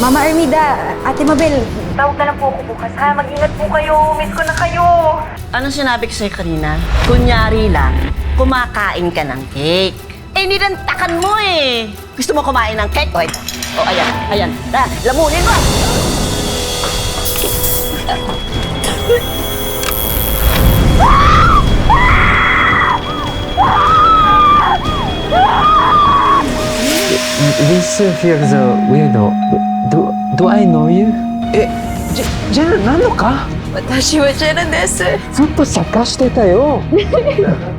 Mama Armida, Ate Mabel. Tawag na lang po ako bukas ha. Mag-ingat po kayo. Miss ko na kayo. Anong sinabi ko sa'yo kanina? Kunyari lang, kumakain ka ng cake. Eh, nilantakan mo eh. Gusto mo kumain ng cake? O, ito. O, ayan, ayan. Lamunin mo! This feels weird. Do I know you? ジェルなのか？私はジェルです。ずっと探してたよ。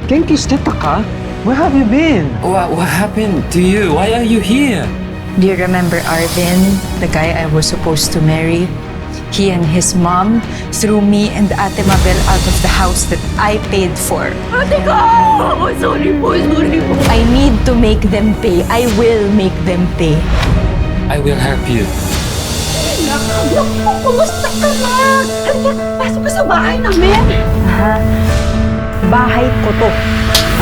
元気してたか？ Where have you been? What happened to you? Why are you here? Do you remember Arvin, the guy I was supposed to marry? He and his mom threw me and Ate Mabel out of the house that I paid for. Ate ko! Sorry po. I need to make them pay. I will make them pay. I will help you. Kumusta ka na? Halika, pasok ka sa bahay namin. Ha? Bahay ko to.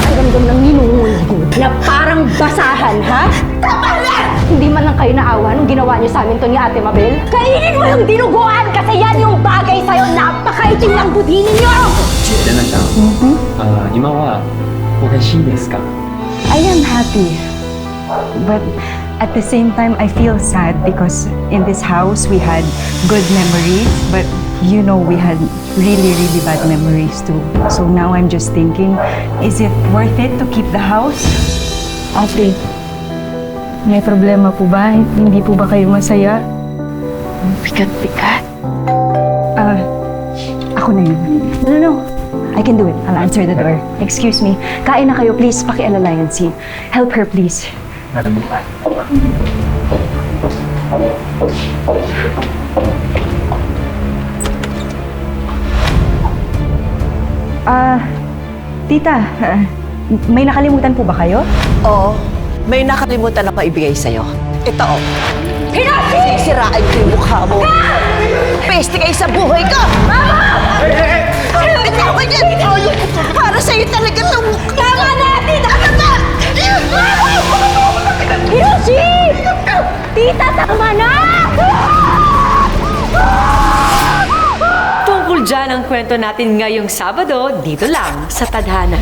Pakiramdam ng ninungulgod na parang basahan, ha? Tama na! Hindi man lang kayo naawa nung ginawa niyo sa amin to ni Ate Mabel. Kainin mo yung dinuguan kasi yan yung bagay sa'yo. Napakaitim ng budhi ninyo! レナちゃん、今はおかしいですか？ I am happy, but at the same time, I feel sad because in this house we had good memories, but you know we had really, really bad memories too. So now I'm just thinking, is it worth it to keep the house? Ate, may problema po ba? Hindi po ba kayo masaya? Bigat-bigat. Ako na yun. No. I can do it. I'll answer the door. Excuse me. Kain na kayo, please. Pakialalayan si. Help her, please. Tita, may nakalimutan po ba kayo? Oo, may nakalimutan ako ibigay sa'yo. Ito, oh. Sisirain ko yung mukha mo. Peste kayo sa buhay ko! Mama! Bitaw ka dyan! Para sa'yo talaga itong... Tama na! Tita! Hiroshi! Tita, tama na! Tungkol dyan ang kwento natin ngayong Sabado, dito lang sa Tadhana.